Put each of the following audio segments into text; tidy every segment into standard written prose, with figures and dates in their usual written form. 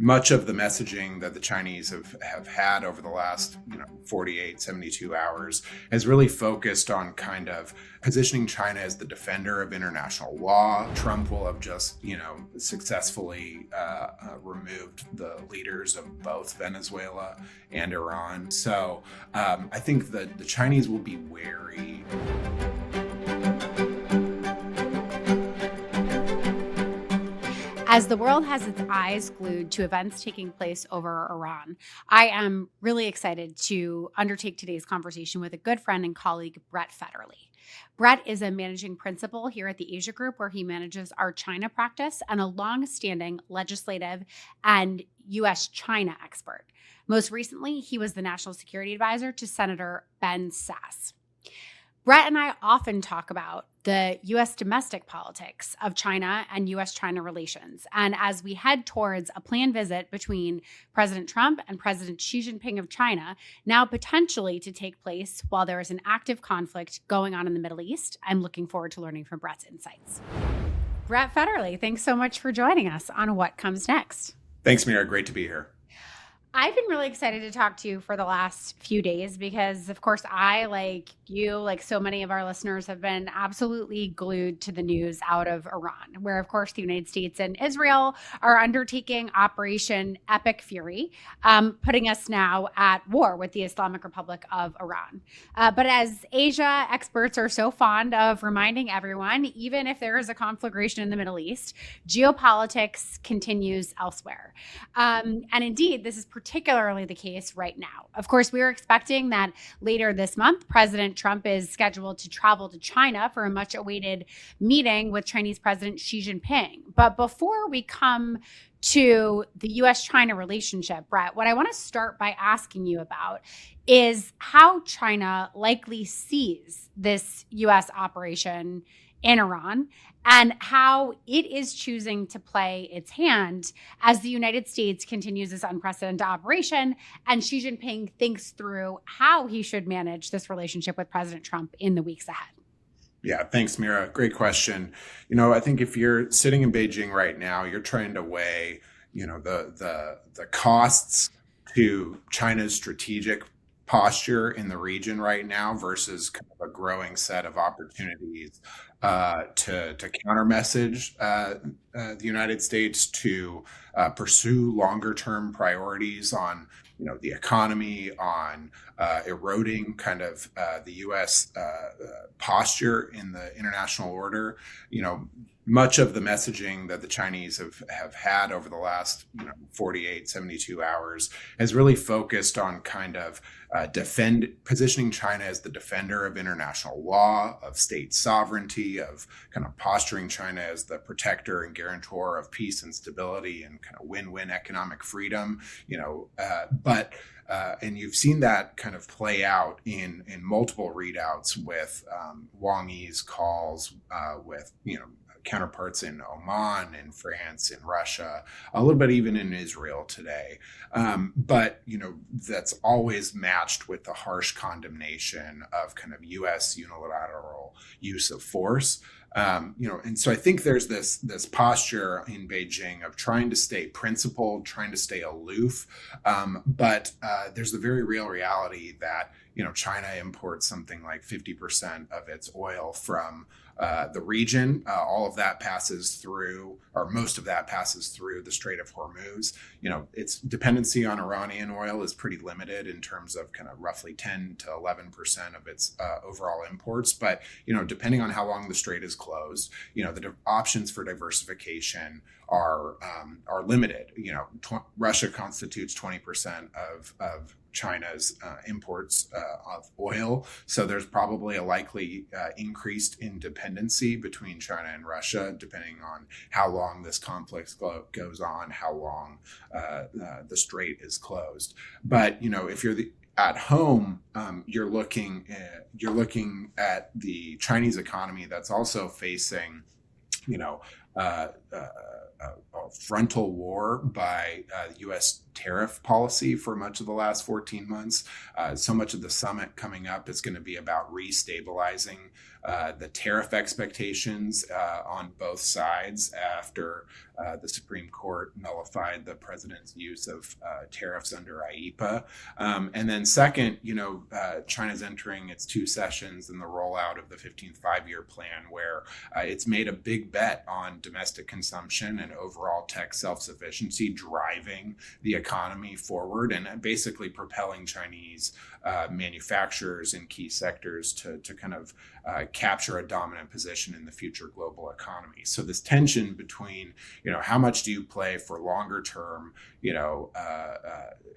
Much of the messaging that the Chinese have had over the last 48, 72 hours has really focused on kind of positioning China as the defender of international law. Trump will have just successfully removed the leaders of both Venezuela and Iran. So I think that the Chinese will be wary. As the world has its eyes glued to events taking place over Iran, I am really excited to undertake today's conversation with a good friend and colleague, Brett Fetterly. Brett is a managing principal here at the Asia Group, where he manages our China practice and a long-standing legislative and U.S.-China expert. Most recently, he was the national security advisor to Senator Ben Sasse. Brett and I often talk about the U.S. domestic politics of China and U.S.-China relations. And as we head towards a planned visit between President Trump and President Xi Jinping of China, now potentially to take place while there is an active conflict going on in the Middle East, I'm looking forward to learning from Brett's insights. Brett Fetterly, thanks so much for joining us on What Comes Next. Thanks, Mira. Great to be here. I've been really excited to talk to you for the last few days because, of course, I, like you, like so many of our listeners, have been absolutely glued to the news out of Iran, where, of course, the United States and Israel are undertaking Operation Epic Fury, putting us now at war with the Islamic Republic of Iran. But as Asia experts are so fond of reminding everyone, even if there is a conflagration in the Middle East, geopolitics continues elsewhere. And indeed, this is particularly the case right now. Of course, we are expecting that later this month, President Trump is scheduled to travel to China for a much awaited meeting with Chinese President Xi Jinping. But before we come to the U.S.-China relationship, Brett, what I want to start by asking you about is how China likely sees this U.S. operation in Iran and how it is choosing to play its hand as the United States continues this unprecedented operation and Xi Jinping thinks through how he should manage this relationship with President Trump in the weeks ahead. Yeah, thanks, Mira. Great question. I think if you're sitting in Beijing right now, you're trying to weigh, the costs to China's strategic posture in the region right now versus kind of a growing set of opportunities to counter message the United States to pursue longer term priorities on the economy, on eroding kind of the U.S. Posture in the international order. Much of the messaging that the Chinese have had over the last 48, 72 hours has really focused on kind of positioning China as the defender of international law, of state sovereignty, of kind of posturing China as the protector and guarantor of peace and stability and kind of win-win economic freedom. And you've seen that kind of play out in multiple readouts with Wang Yi's calls with counterparts in Oman, in France, in Russia, a little bit even in Israel today. But that's always matched with the harsh condemnation of kind of U.S. unilateral use of force. And so I think there's this posture in Beijing of trying to stay principled, trying to stay aloof. But there's the very real reality that China imports something like 50% of its oil from the region. All of that passes through, or most of that passes through the Strait of Hormuz. Its dependency on Iranian oil is pretty limited in terms of kind of roughly 10 to 11% of its overall imports. But, depending on how long the strait is closed, the options for diversification are limited. Russia constitutes 20% of China's imports of oil. So there's probably a likely increase in dependency between China and Russia, depending on how long this conflict goes on, how long the strait is closed. But, if you're at home, you're looking at the Chinese economy that's also facing, a frontal war by U.S. tariff policy for much of the last 14 months. So much of the summit coming up is going to be about restabilizing the tariff expectations on both sides after the Supreme Court nullified the president's use of tariffs under IEEPA. And then second, China's entering its 2 sessions in the rollout of the 15th five-year plan, where it's made a big bet on domestic consumption and overall tech self-sufficiency, driving the economy forward and basically propelling Chinese manufacturers in key sectors to kind of capture a dominant position in the future global economy. So this tension between, how much do you play for longer term,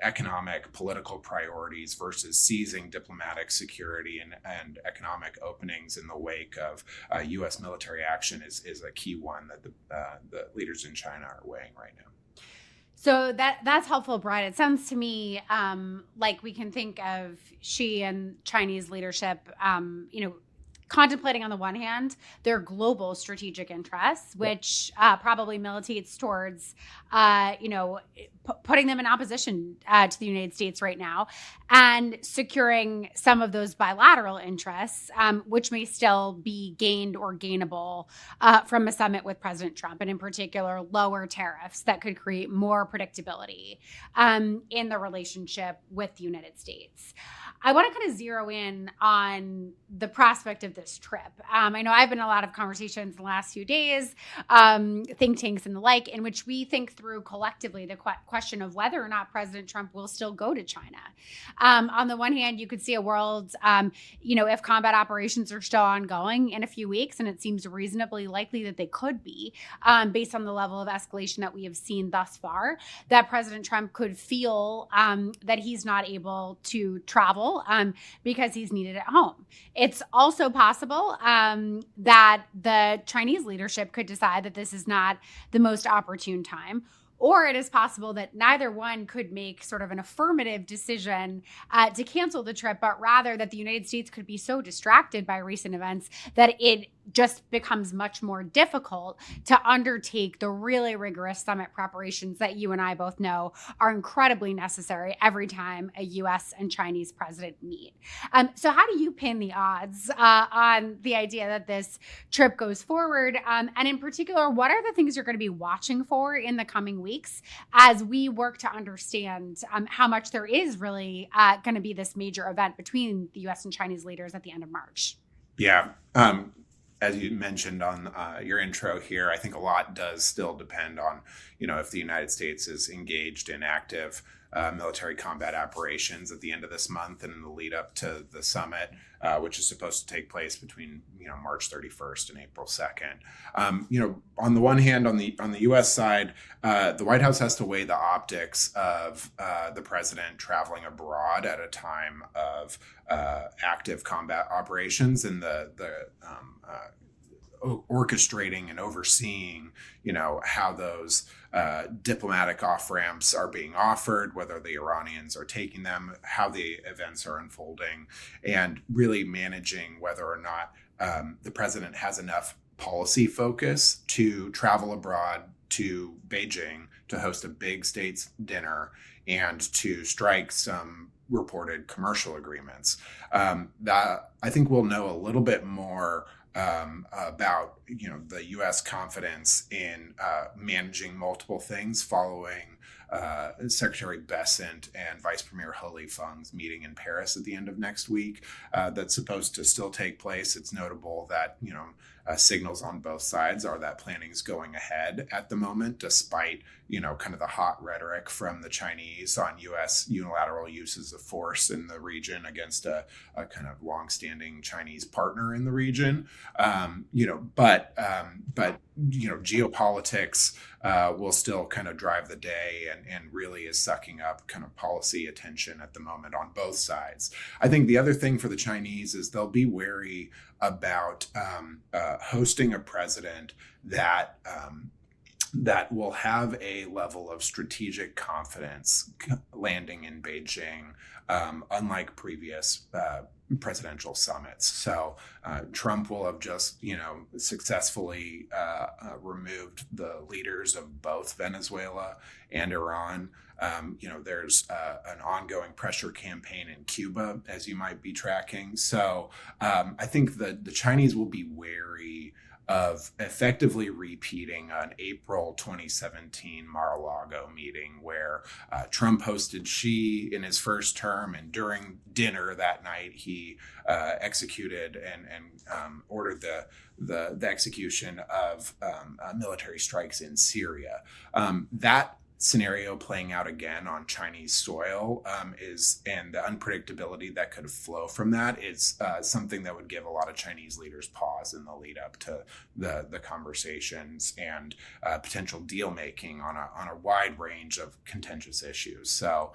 economic, political priorities versus seizing diplomatic security and economic openings in the wake of U.S. military action is a key one that the leaders in China are weighing right now. So that's helpful, Brett. It sounds to me like we can think of Xi and Chinese leadership, contemplating on the one hand their global strategic interests, which probably militates towards, putting them in opposition to the United States right now, and securing some of those bilateral interests, which may still be gained or gainable from a summit with President Trump, and in particular, lower tariffs that could create more predictability in the relationship with the United States. I want to kind of zero in on the prospect of this trip. I know I've been in a lot of conversations in the last few days, think tanks and the like, in which we think through collectively the question of whether or not President Trump will still go to China. On the one hand, you could see a world, if combat operations are still ongoing in a few weeks, and it seems reasonably likely that they could be, based on the level of escalation that we have seen thus far, that President Trump could feel that he's not able to travel because he's needed at home. It's also possible that the Chinese leadership could decide that this is not the most opportune time. Or it is possible that neither one could make sort of an affirmative decision to cancel the trip, but rather that the United States could be so distracted by recent events that it just becomes much more difficult to undertake the really rigorous summit preparations that you and I both know are incredibly necessary every time a U.S. and Chinese president meet. So how do you pin the odds on the idea that this trip goes forward? And in particular, what are the things you're going to be watching for in the coming weeks as we work to understand how much there is really going to be this major event between the U.S. and Chinese leaders at the end of March? Yeah. As you mentioned on your intro here, I think a lot does still depend on, if the United States is engaged in active military combat operations at the end of this month and in the lead up to the summit, which is supposed to take place between March 31st and April 2nd. On the one hand, on the U.S. side, the White House has to weigh the optics of the president traveling abroad at a time of active combat operations and the orchestrating and overseeing, how those diplomatic off-ramps are being offered, whether the Iranians are taking them, how the events are unfolding, and really managing whether or not the president has enough policy focus to travel abroad to Beijing to host a big states dinner and to strike some reported commercial agreements. That I think we'll know a little bit more about the U.S. confidence in managing multiple things following Secretary Bessent and Vice Premier He Feng's meeting in Paris at the end of next week. That's supposed to still take place. It's notable that signals on both sides are that planning is going ahead at the moment, despite kind of the hot rhetoric from the Chinese on U.S. unilateral uses of force in the region against a kind of longstanding Chinese partner in the region. But geopolitics will still kind of drive the day and really is sucking up kind of policy attention at the moment on both sides. I think the other thing for the Chinese is they'll be wary about hosting a president that will have a level of strategic confidence landing in Beijing, unlike previous presidential summits. So Trump will have just, successfully removed the leaders of both Venezuela and Iran. There's an ongoing pressure campaign in Cuba, as you might be tracking. So I think that the Chinese will be wary of effectively repeating an April 2017 Mar-a-Lago meeting where Trump hosted Xi in his first term, and during dinner that night he executed and ordered the execution of military strikes in Syria. That scenario playing out again on Chinese soil and the unpredictability that could flow from that is something that would give a lot of Chinese leaders pause in the lead up to the conversations and potential deal making on a wide range of contentious issues. So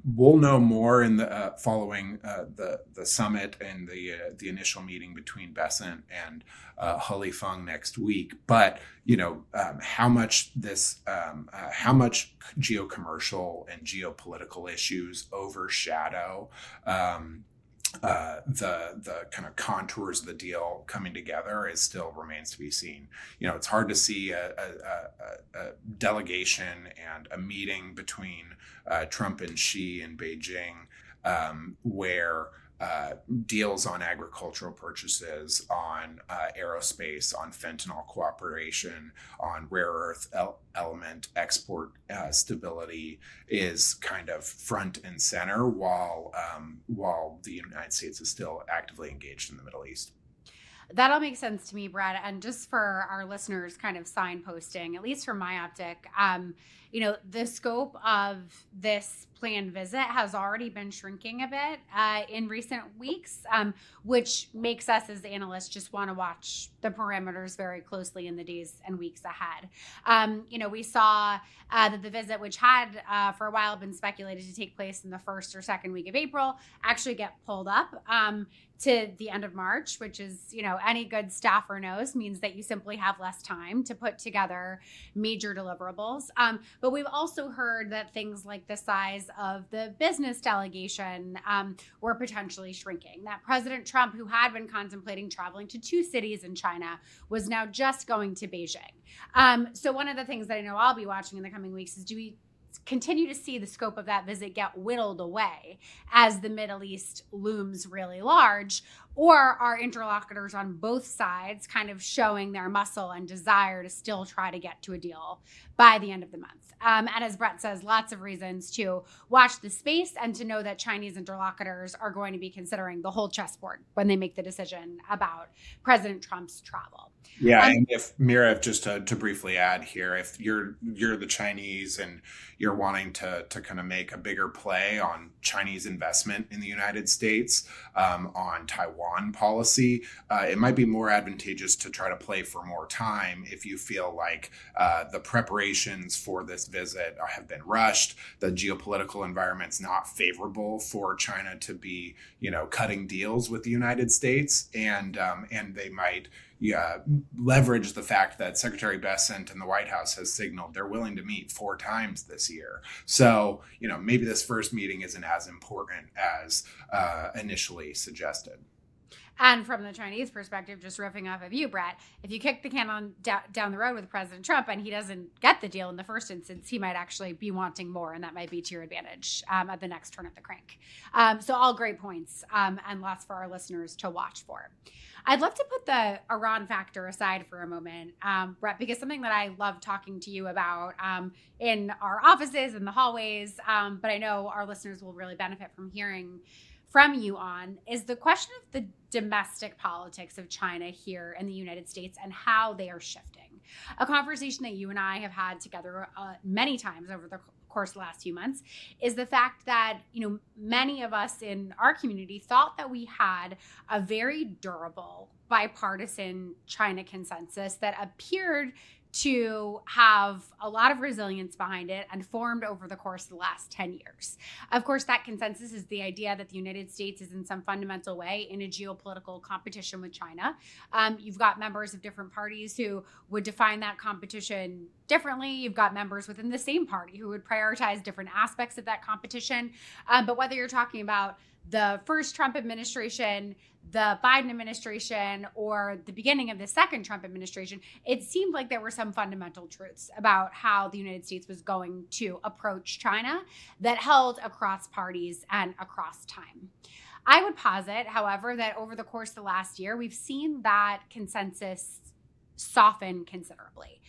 we'll know more in the following the summit and the initial meeting between Besant and He Feng next week. But how much geocommercial and geopolitical issues overshadow the kind of contours of the deal coming together is still remains to be seen. It's hard to see a delegation and a meeting between Trump and Xi in Beijing where deals on agricultural purchases, on aerospace, on fentanyl cooperation, on rare earth element export stability is kind of front and center while the United States is still actively engaged in the Middle East. That all makes sense to me, Brett. And just for our listeners, kind of signposting, at least from my optic, the scope of this planned visit has already been shrinking a bit in recent weeks, which makes us as analysts just want to watch the parameters very closely in the days and weeks ahead. We saw that the visit, which had for a while been speculated to take place in the first or second week of April, actually get pulled up to the end of March, which is, any good staffer knows means that you simply have less time to put together major deliverables. But we've also heard that things like the size of the business delegation were potentially shrinking. That President Trump, who had been contemplating traveling to 2 cities in China, was now just going to Beijing. So one of the things that I know I'll be watching in the coming weeks is, do we continue to see the scope of that visit get whittled away as the Middle East looms really large? Or are interlocutors on both sides kind of showing their muscle and desire to still try to get to a deal by the end of the month? And as Brett says, lots of reasons to watch the space and to know that Chinese interlocutors are going to be considering the whole chessboard when they make the decision about President Trump's travel. Yeah, and if Mira, just to briefly add here, if you're the Chinese and you're wanting to kind of make a bigger play on Chinese investment in the United States, on Taiwan policy, it might be more advantageous to try to play for more time if you feel like the preparations for this visit have been rushed, the geopolitical environment's not favorable for China to be, cutting deals with the United States, and they might leverage the fact that Secretary Besant and the White House has signaled they're willing to meet 4 times this year. So, maybe this first meeting isn't as important as initially suggested. And from the Chinese perspective, just riffing off of you, Brett, if you kick the can on down the road with President Trump and he doesn't get the deal in the first instance, he might actually be wanting more, and that might be to your advantage at the next turn of the crank. So all great points and lots for our listeners to watch for. I'd love to put the Iran factor aside for a moment, Brett, because something that I love talking to you about in our offices, in the hallways, but I know our listeners will really benefit from hearing from you on, is the question of the domestic politics of China here in the United States and how they are shifting. A conversation that you and I have had together many times over the course of the last few months is the fact that, many of us in our community thought that we had a very durable bipartisan China consensus that appeared to have a lot of resilience behind it and formed over the course of the last 10 years. Of course, that consensus is the idea that the United States is in some fundamental way in a geopolitical competition with China. You've got members of different parties who would define that competition differently. You've got members within the same party who would prioritize different aspects of that competition. But whether you're talking about the first Trump administration, the Biden administration, or the beginning of the second Trump administration, it seemed like there were some fundamental truths about how the United States was going to approach China that held across parties and across time. I would posit, however, that over the course of the last year, we've seen that consensus soften considerably.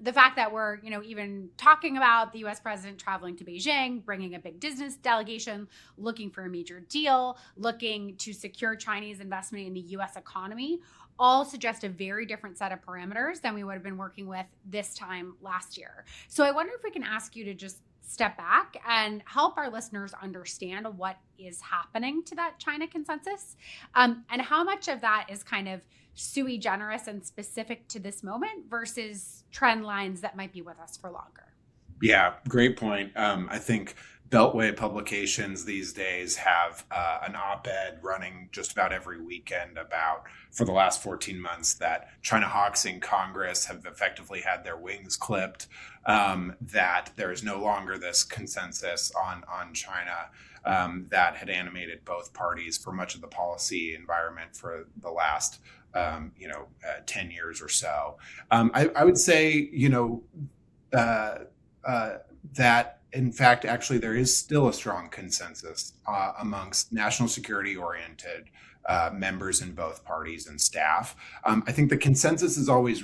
The fact that we're, even talking about the U.S. president traveling to Beijing, bringing a big business delegation, looking for a major deal, looking to secure Chinese investment in the U.S. economy, all suggest a very different set of parameters than we would have been working with this time last year. So I wonder if we can ask you to just step back and help our listeners understand what is happening to that China consensus, and how much of that is kind of sui generis and specific to this moment versus trend lines that might be with us for longer. Yeah, great point. I think Beltway publications these days have an op-ed running just about every weekend about, for the last 14 months, that China hawks in Congress have effectively had their wings clipped, that there is no longer this consensus on China that had animated both parties for much of the policy environment for the last 10 years or so. I would say, that in fact, actually, there is still a strong consensus amongst national security oriented members in both parties and staff. I think the consensus is always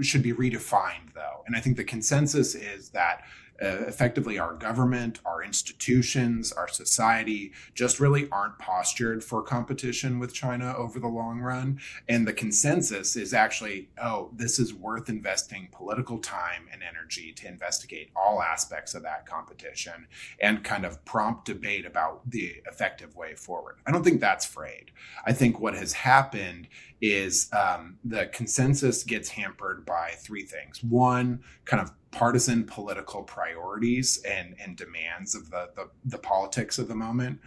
should be redefined, though. And I think the consensus is that effectively our government, our institutions, our society just really aren't postured for competition with China over the long run. And the consensus is actually, this is worth investing political time and energy to investigate all aspects of that competition and kind of prompt debate about the effective way forward. I don't think that's frayed. I think what has happened is the consensus gets hampered by three things. One, kind of partisan political priorities and demands of the politics of the moment.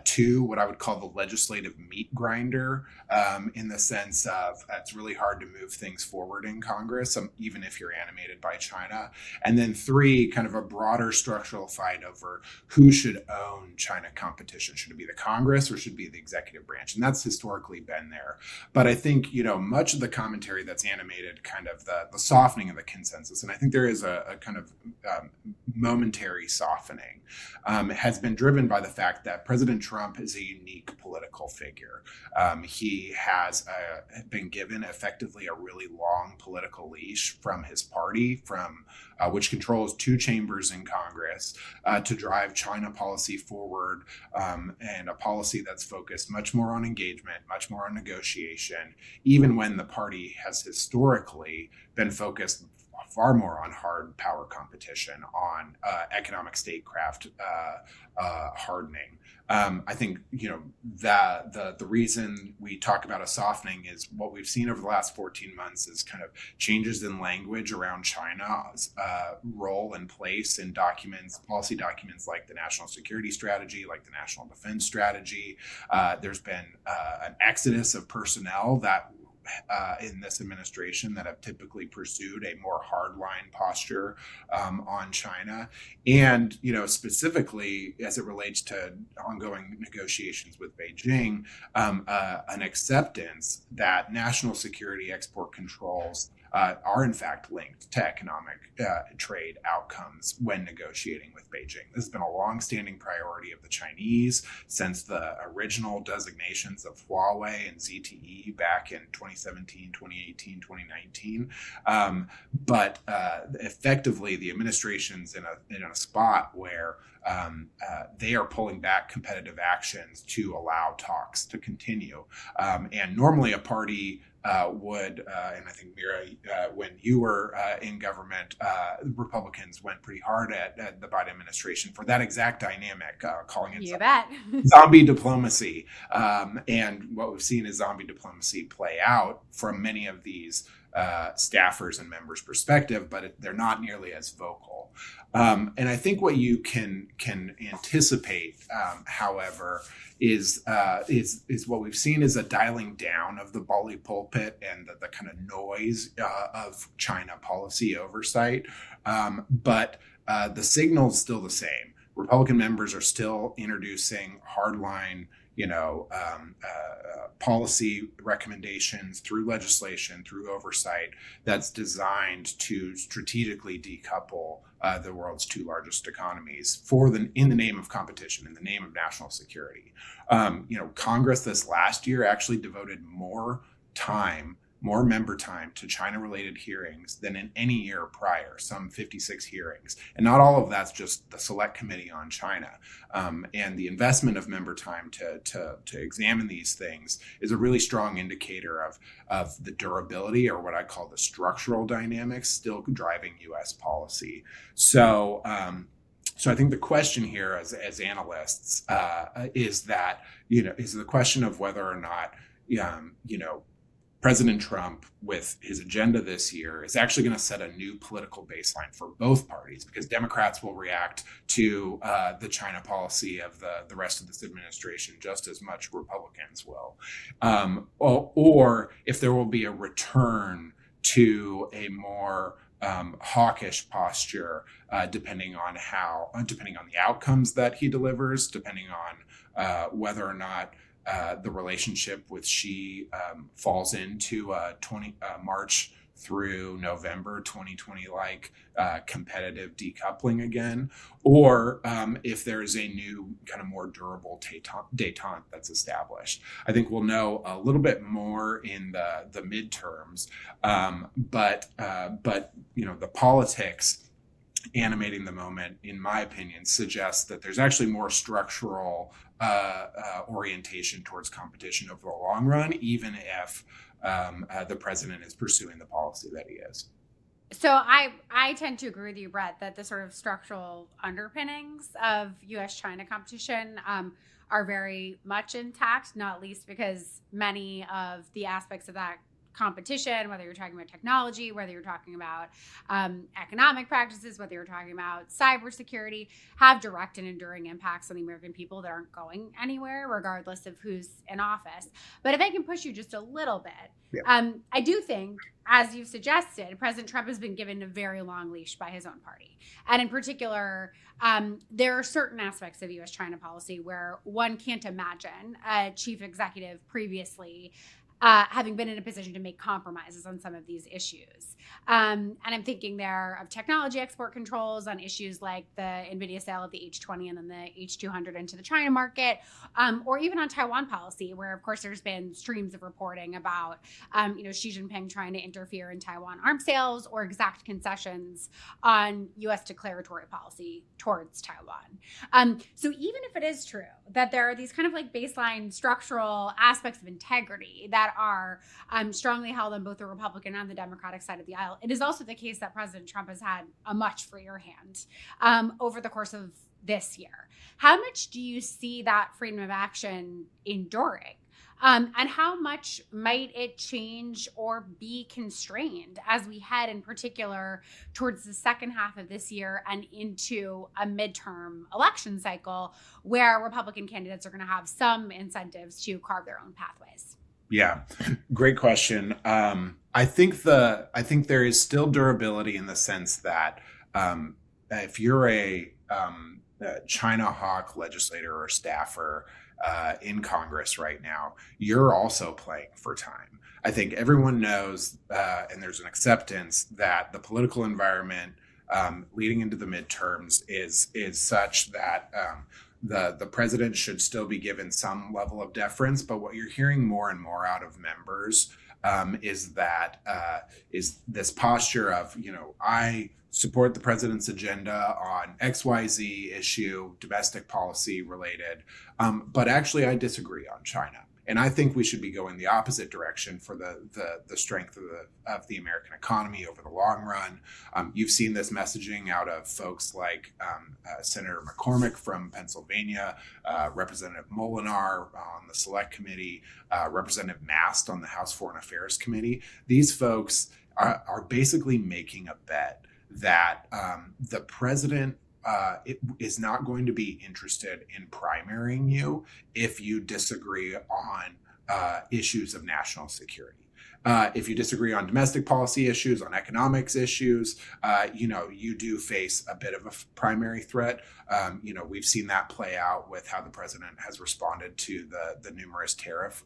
Two, what I would call the legislative meat grinder, in the sense of it's really hard to move things forward in Congress, even if you're animated by China. And then three, kind of a broader structural fight over who should own China competition. Should it be the Congress or should it be the executive branch? And that's historically been there. But I think, much of the commentary that's animated kind of the softening of the consensus, and I think there is a kind of momentary softening, has been driven by the fact that President Trump is a unique political figure. He has been given effectively a really long political leash from his party, which controls two chambers in Congress, to drive China policy forward, and a policy that's focused much more on engagement, much more on negotiation, even when the party has historically been focused far more on hard power competition, on economic statecraft hardening. I think that the reason we talk about a softening is what we've seen over the last 14 months is kind of changes in language around China's role and place in policy documents like the National Security Strategy, like the National Defense Strategy. There's been an exodus of personnel that in this administration that have typically pursued a more hardline posture on China. And, specifically as it relates to ongoing negotiations with Beijing, an acceptance that national security export controls are in fact linked to economic trade outcomes when negotiating with Beijing. This has been a longstanding priority of the Chinese since the original designations of Huawei and ZTE back in 2017, 2018, 2019. But effectively, the administration's in a spot where they are pulling back competitive actions to allow talks to continue. And normally a party would, and I think Mira, when you were in government, Republicans went pretty hard at the Biden administration for that exact dynamic, calling it zombie diplomacy. And what we've seen is zombie diplomacy play out from many of these staffers and members' perspective, but they're not nearly as vocal. And I think what you can anticipate, however, is what we've seen is a dialing down of the bully pulpit and the kind of noise of China policy oversight. But the signal is still the same, Republican members are still introducing hardline, policy recommendations through legislation, through oversight that's designed to strategically decouple the world's two largest economies in the name of competition, in the name of national security. Congress this last year actually devoted more member time to China-related hearings than in any year prior, some 56 hearings. And not all of that's just the Select Committee on China. And the investment of member time to examine these things is a really strong indicator of the durability, or what I call the structural dynamics, still driving U.S. policy. So I think the question here as analysts is the question of whether or not, President Trump, with his agenda this year, is actually going to set a new political baseline for both parties, because Democrats will react to the China policy of the rest of this administration just as much Republicans will. Or if there will be a return to a more hawkish posture, depending on the outcomes that he delivers, depending on whether or not the relationship with Xi falls into March through November 2020 competitive decoupling again, or if there's a new kind of more durable détente that's established. I think we'll know a little bit more in the midterms, but the politics animating the moment, in my opinion, suggests that there's actually more structural orientation towards competition over the long run, even if the president is pursuing the policy that he is. So I tend to agree with you, Brett, that the sort of structural underpinnings of U.S.-China competition are very much intact, not least because many of the aspects of that competition, whether you're talking about technology, whether you're talking about economic practices, whether you're talking about cybersecurity, have direct and enduring impacts on the American people that aren't going anywhere, regardless of who's in office. But if I can push you just a little bit, I do think, as you've suggested, President Trump has been given a very long leash by his own party. And in particular, there are certain aspects of U.S.-China policy where one can't imagine a chief executive previously having been in a position to make compromises on some of these issues. And I'm thinking there of technology export controls on issues like the NVIDIA sale of the H20 and then the H200 into the China market, or even on Taiwan policy, where, of course, there's been streams of reporting about, Xi Jinping trying to interfere in Taiwan arms sales or exact concessions on U.S. declaratory policy towards Taiwan. So even if it is true that there are these kind of like baseline structural aspects of integrity that are strongly held on both the Republican and the Democratic side of the aisle, it is also the case that President Trump has had a much freer hand over the course of this year. How much do you see that freedom of action enduring? And how much might it change or be constrained as we head in particular towards the second half of this year and into a midterm election cycle where Republican candidates are going to have some incentives to carve their own pathways? Yeah, great question. I think there is still durability in the sense that if you're a China hawk legislator or staffer in Congress right now, you're also playing for time. I think everyone knows, and there's an acceptance that the political environment leading into the midterms is such that the president should still be given some level of deference. But what you're hearing more and more out of members is this posture of, I support the president's agenda on XYZ issue, domestic policy related, but actually I disagree on China. And I think we should be going the opposite direction for the strength of the American economy over the long run. You've seen this messaging out of folks like Senator McCormick from Pennsylvania, Representative Molinar on the Select Committee, Representative Mast on the House Foreign Affairs Committee. These folks are basically making a bet that the president is not going to be interested in primarying you if you disagree on issues of national security. If you disagree on domestic policy issues, on economics issues, you do face a bit of a primary threat. We've seen that play out with how the president has responded to the numerous tariff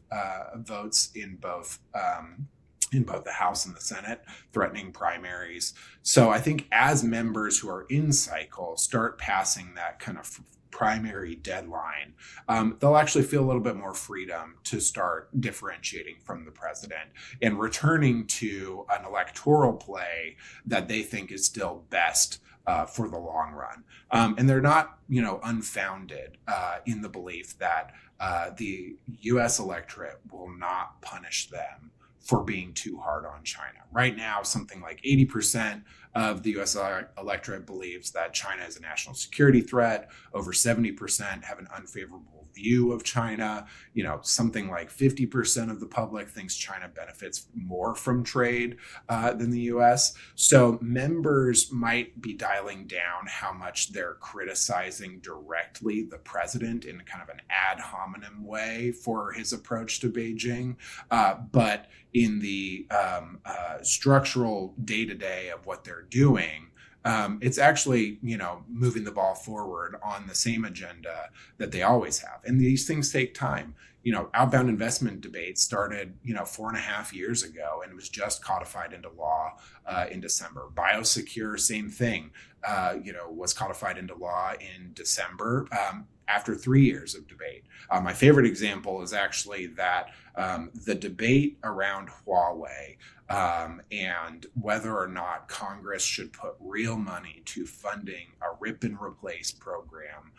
votes in both the House and the Senate, threatening primaries. So I think as members who are in cycle start passing that kind of primary deadline, they'll actually feel a little bit more freedom to start differentiating from the president and returning to an electoral play that they think is still best for the long run. And they're not, unfounded in the belief that the U.S. electorate will not punish them for being too hard on China. Right now, something like 80% of the US electorate believes that China is a national security threat. Over 70% have an unfavorable view of China. Something like 50% of the public thinks China benefits more from trade than the US. So members might be dialing down how much they're criticizing directly the president in kind of an ad hominem way for his approach to Beijing. But in the structural day-to-day of what they're doing, it's actually, moving the ball forward on the same agenda that they always have. And these things take time. Outbound investment debate started, 4.5 years ago, and it was just codified into law in December. Biosecure, same thing, was codified into law in December after 3 years of debate. My favorite example is actually that the debate around Huawei and whether or not Congress should put real money to funding a rip and replace program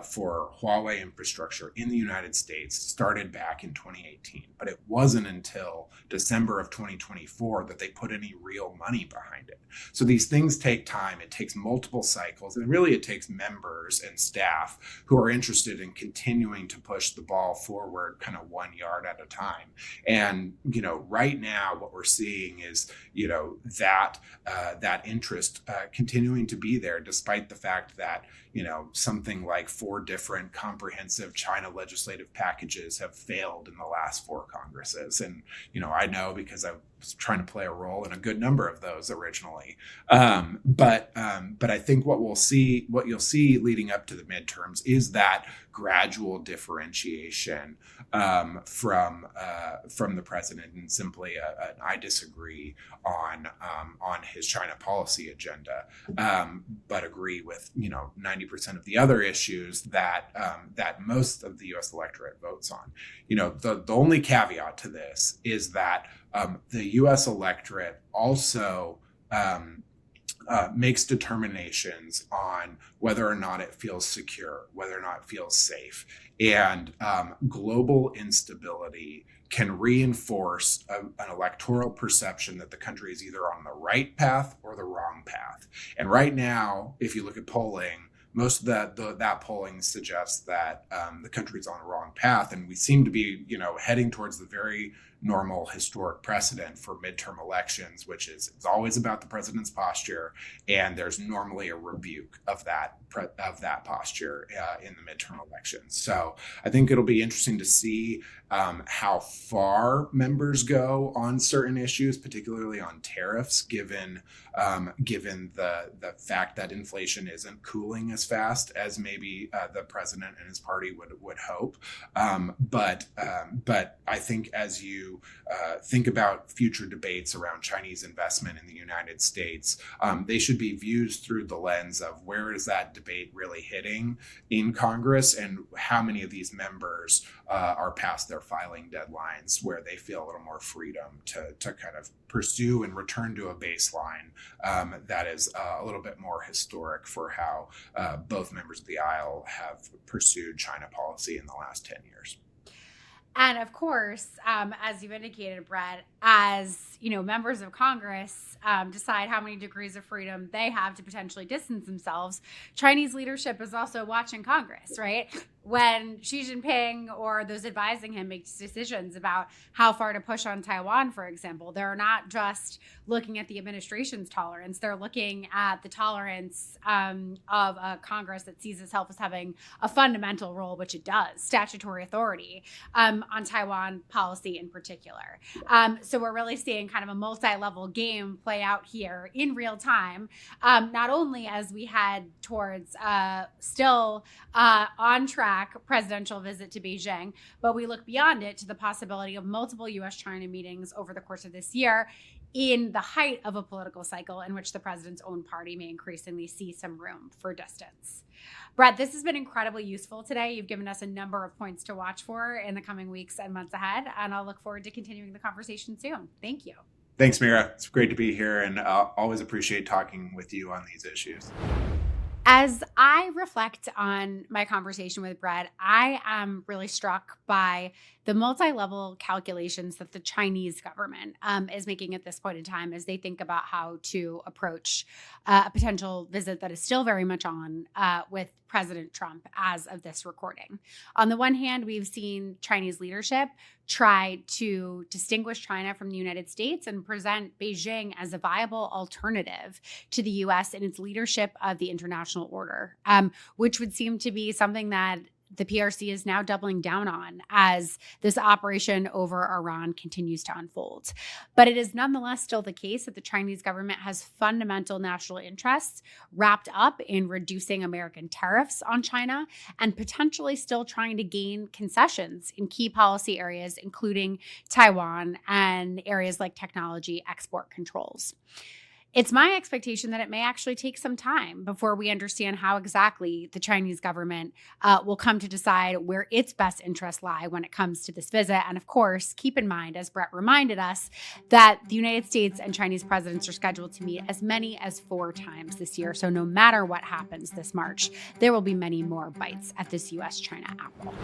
for Huawei infrastructure in the United States started back in 2018. But it wasn't until December of 2024 that they put any real money behind it. So these things take time. It takes multiple cycles. And really, it takes members and staff who are interested in continuing to push the ball forward kind of 1 yard at a time. And, right now, what we're seeing is, that interest continuing to be there, despite the fact that, something like 4 different comprehensive China legislative packages have failed in the last 4 Congresses. And, I know because I was trying to play a role in a good number of those originally. But I think what you'll see leading up to the midterms is that gradual differentiation from the president, and simply I disagree on his China policy agenda, but agree with 90% of the other issues that most of the U.S. electorate votes on. The only caveat to this is that the U.S. electorate also makes determinations on whether or not it feels secure, whether or not it feels safe. And global instability can reinforce an electoral perception that the country is either on the right path or the wrong path. And right now, if you look at polling, most of that polling suggests that the country's on the wrong path, and we seem to be, heading towards the very normal historic precedent for midterm elections, which is it's always about the president's posture, and there's normally a rebuke of that posture in the midterm elections. So I think it'll be interesting to see how far members go on certain issues, particularly on tariffs, given the fact that inflation isn't cooling as fast as maybe the president and his party would hope. But I think as you think about future debates around Chinese investment in the United States, they should be viewed through the lens of where is that debate really hitting in Congress, and how many of these members are past their filing deadlines where they feel a little more freedom to kind of pursue and return to a baseline that is a little bit more historic for how both members of the aisle have pursued China policy in the last 10 years. And of course, as you indicated, Brett, as members of Congress decide how many degrees of freedom they have to potentially distance themselves, Chinese leadership is also watching Congress, right? when Xi Jinping or those advising him makes decisions about how far to push on Taiwan, for example. They're not just looking at the administration's tolerance. They're looking at the tolerance of a Congress that sees itself as having a fundamental role, which it does, statutory authority on Taiwan policy in particular. So we're really seeing kind of a multi-level game play out here in real time, not only as we head towards still on track presidential visit to Beijing, but we look beyond it to the possibility of multiple U.S.-China meetings over the course of this year in the height of a political cycle in which the president's own party may increasingly see some room for distance. Brett, this has been incredibly useful today. You've given us a number of points to watch for in the coming weeks and months ahead, and I'll look forward to continuing the conversation soon. Thank you. Thanks, Mira. It's great to be here, and always appreciate talking with you on these issues. As I reflect on my conversation with Brett, I am really struck by the multi-level calculations that the Chinese government is making at this point in time as they think about how to approach a potential visit that is still very much on with President Trump as of this recording. On the one hand, we've seen Chinese leadership try to distinguish China from the United States and present Beijing as a viable alternative to the U.S. in its leadership of the international order, which would seem to be something that the PRC is now doubling down on as this operation over Iran continues to unfold. But it is nonetheless still the case that the Chinese government has fundamental national interests wrapped up in reducing American tariffs on China and potentially still trying to gain concessions in key policy areas, including Taiwan and areas like technology export controls. It's my expectation that it may actually take some time before we understand how exactly the Chinese government will come to decide where its best interests lie when it comes to this visit. And of course, keep in mind, as Brett reminded us, that the United States and Chinese presidents are scheduled to meet as many as 4 times this year. So no matter what happens this March, there will be many more bites at this U.S.-China apple.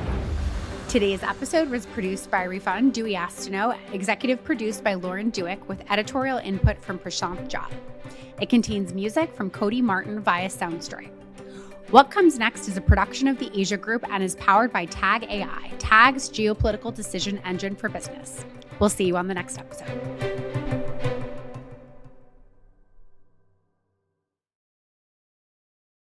Today's episode was produced by Rifan Dewey Astino, executive produced by Lauren Dewick, with editorial input from Prashant Jha. It contains music from Cody Martin via Soundstripe. What Comes Next is a production of the Asia Group and is powered by Tag AI, Tag's geopolitical decision engine for business. We'll see you on the next episode.